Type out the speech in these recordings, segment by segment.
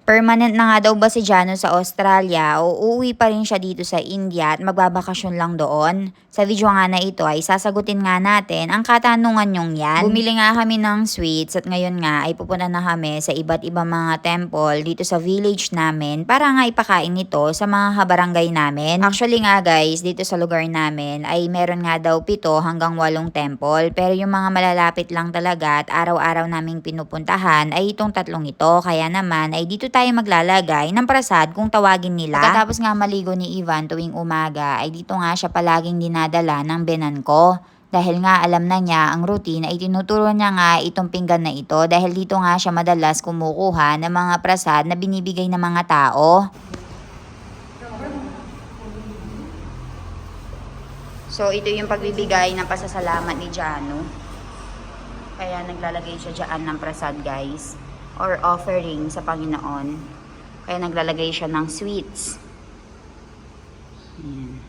Permanent na nga daw ba si Jano sa Australia o uuwi pa rin siya dito sa India at magbabakasyon lang doon? Sa video nga na ito ay sasagutin nga natin ang katanungan yung yan. Bumili nga kami ng sweets at ngayon nga ay pupunta na kami sa iba't ibang mga temple dito sa village namin para nga ipakain ito sa mga kabarangay namin. Actually nga guys, dito sa lugar namin ay meron nga daw 7 hanggang 8 temple, pero yung mga malalapit lang talaga at araw-araw naming pinupuntahan ay itong 3 ito. Kaya naman ay dito tayo maglalagay ng prasad kung tawagin nila. Pagkatapos nga maligo ni Ivan tuwing umaga ay dito nga siya palaging dinadala ng binan ko. Dahil nga alam na niya ang routine ay tinuturo niya nga itong pinggan na ito dahil dito nga siya madalas kumukuha ng mga prasad na binibigay ng mga tao. So ito yung pagbibigay ng pasasalamat ni Jano. Kaya naglalagay siya dyan ng prasad guys, or offering sa Panginoon. Kaya naglalagay siya ng sweets. Ayan.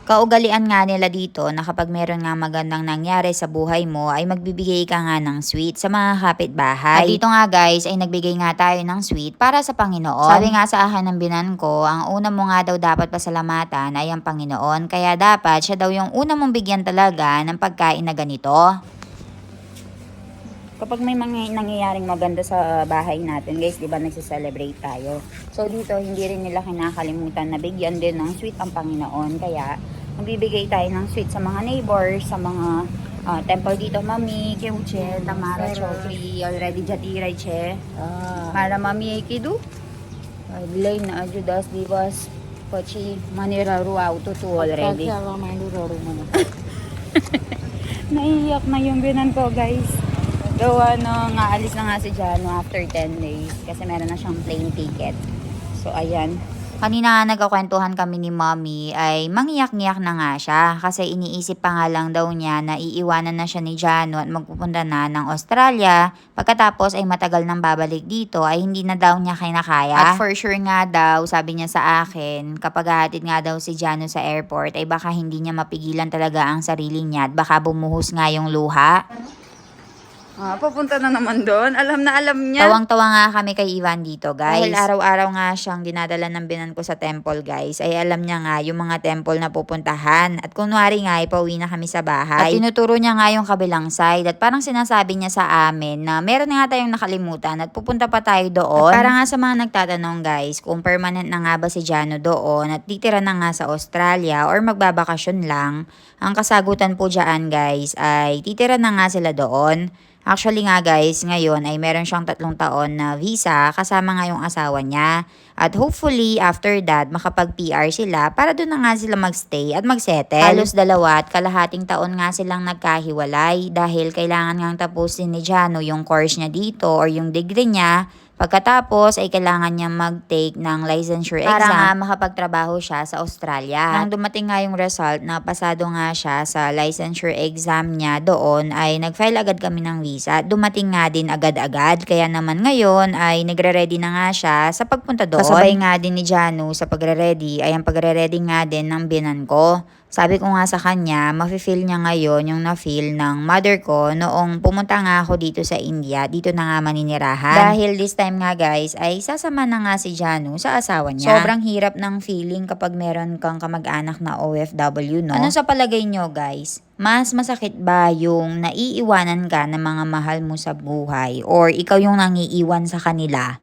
Kaugalian nga nila dito na kapag meron nga magandang nangyari sa buhay mo ay magbibigay ka nga ng sweet sa mga kapitbahay. At dito nga guys ay nagbigay nga tayo ng sweet para sa Panginoon. Sabi nga sa akin ng binan ko, ang una mo nga daw dapat pasalamatan ay ang Panginoon. Kaya dapat siya daw yung una mong bigyan talaga ng pagkain na ganito. Kapag may mga nangyayaring maganda sa bahay natin, guys, di ba nagsiselebrate tayo? So dito, hindi rin nila kinakalimutan na bigyan din ng sweet ang Panginoon. Kaya, magbibigay tayo ng sweet sa mga neighbors, sa mga temple dito. Mami, Kiuche, Tamara, Chokri, already Jatiray, Che. Para Mami, Kidu. Adlay na Judas, Divas, Pachi, Manira, Ruau, Tutu, already. Naiiyak na yung binan ko, guys. Gawa nung aalis na nga si Jano after 10 days kasi meron na siyang plane ticket. So, ayan. Kanina nga nagkakwentuhan kami ni Mommy ay mangiyak-ngiyak na nga siya kasi iniisip pa nga lang daw niya na iiwanan na siya ni Jano at magpupunta na ng Australia. Pagkatapos ay matagal nang babalik dito ay hindi na daw niya kinakaya. At for sure nga daw, sabi niya sa akin, kapag hahatid nga daw si Jano sa airport ay baka hindi niya mapigilan talaga ang sarili niya at baka bumuhos nga yung luha. Papunta na naman doon. Alam na alam niya. Tawang-tawa nga kami kay Ivan dito, guys. Dahil araw-araw nga siyang dinadala ng binan ko sa temple, guys. Ay alam niya nga yung mga temple na pupuntahan. At kunwari nga, pauwi na kami sa bahay. At tinuturo niya nga yung kabilang side. At parang sinasabi niya sa amin na meron nga tayong nakalimutan at pupunta pa tayo doon. At para nga sa mga nagtatanong, guys, kung permanent na nga ba si Jano doon at titira na nga sa Australia or magbabakasyon lang, ang kasagutan po dyan, guys, ay titira na nga sila doon. Actually nga guys, ngayon ay meron siyang 3 taon na visa kasama nga yung asawa niya. At hopefully after that makapag-PR sila para doon na nga sila magstay at magsettle. Halos 2.5 taon nga silang nagkahiwalay dahil kailangan nga tapusin ni Jano yung course niya dito or yung degree niya. Pagkatapos ay kailangan niya mag-take ng licensure exam para nga makapagtrabaho siya sa Australia. Nang dumating nga yung result na pasado nga siya sa licensure exam niya doon ay nag-file agad kami ng visa. Dumating nga din agad-agad kaya naman ngayon ay nagre-ready na nga siya sa pagpunta doon. Kasabay nga din ni Jano sa pagre-ready ay ang pagre-ready nga din ng binan ko. Sabi ko nga sa kanya, mafe-feel niya ngayon yung na-feel ng mother ko noong pumunta nga ako dito sa India. Dito na nga maninirahan. Dahil this time nga guys, ay sasama na nga si Jano sa asawa niya. Sobrang hirap ng feeling kapag meron kang kamag-anak na OFW, no? Ano sa palagay nyo guys? Mas masakit ba yung naiiwanan ka ng mga mahal mo sa buhay or ikaw yung nangiiwan sa kanila?